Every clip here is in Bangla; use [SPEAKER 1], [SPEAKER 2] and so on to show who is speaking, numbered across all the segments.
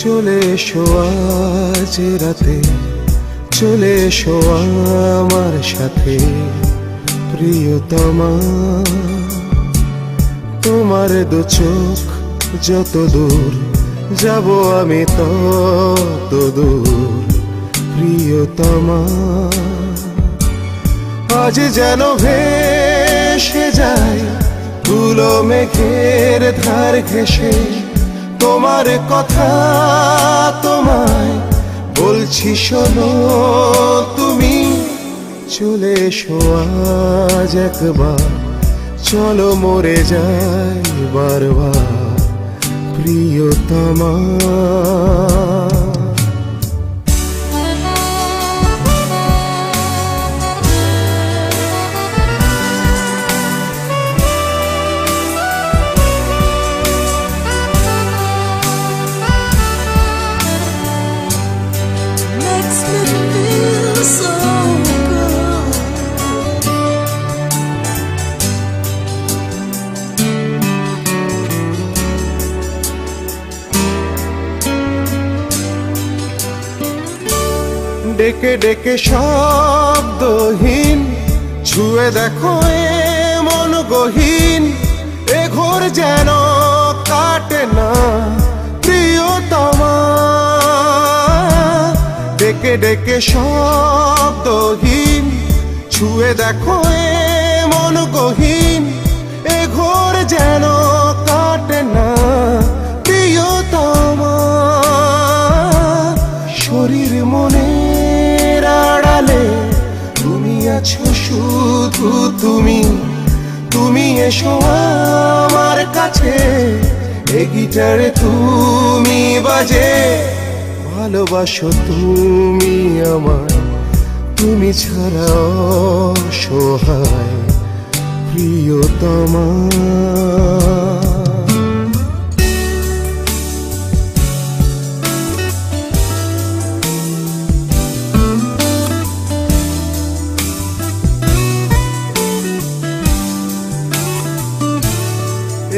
[SPEAKER 1] চলে এসো আজ রাতে, চলে এসো আমার সাথে প্রিয়তমা। তোমার দু চোখ যত দূর যাব আমি তত দূর প্রিয়তমা। আজ যেন ভেসে যায় ধুলো মেঘের ধার ঘেঁষে, তোমার কথা তোমায় বলছি শোনো তুমি। চলে এসো আজ একবার, চলো মরে যাই বারবার প্রিয়তমা। ডেকে ডেকে শব্দহীন ছুঁয়ে দেখো এ মন গহীন, এ ঘোর যেন কাটে না প্রিয়তমা। ডেকে ডেকে শব্দহীন ছুঁয়ে দেখো এ মন গহীন, এ ঘোর যেন কাটে না প্রিয়তমা। শরীর মনে তুমি আছো শুধু তুমি, তুমি এসো আমার কাছে, এ গিটারে তুমি বাজে। ভালোবাসো তুমি আমায়, তুমি ছাড়া অসহায় প্রিয়তমা।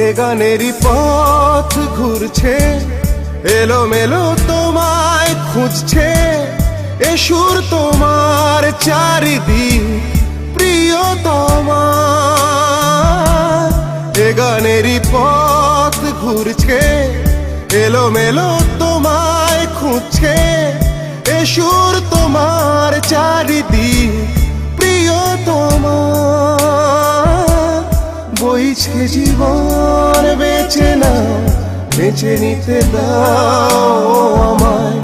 [SPEAKER 1] এ গানেরই পথ ঘুরছে এলোমেলো তোমায় খুঁজছে, এ সুর তোমার চারিদিক প্রিয়তমা। এ গানেরই পথ ঘুরছে এলোমেলো তোমায় খুঁজছে, এ সুর তোমার চারিদিক প্রিয়তমা। বইছে জীবন বেঁচে না, বেঁচে নিতে দাও আমায়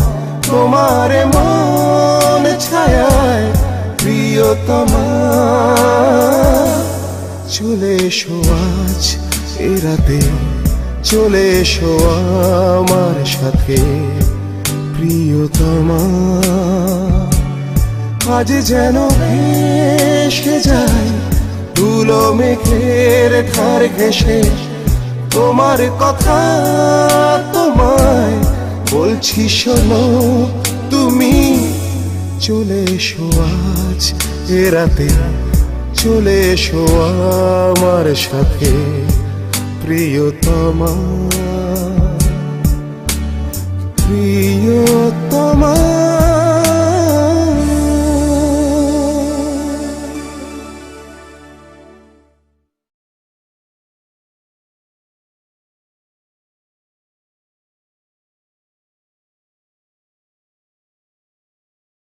[SPEAKER 1] তোমার মন ছায়ায় প্রিয়তমা। চলে এসো আজ এ রাতে, চলে এসো আমার সাথে প্রিয়তমা। আজ যেন ভেসে যায় ধুলো মেঘের ধার ঘেঁষে, তোমার কথা তোমায় বলছি শোনো তুমি। চলে এসো আজ এ রাতে, চলে এসো আমার সাথে প্রিয়তমা, প্রিয়তমা।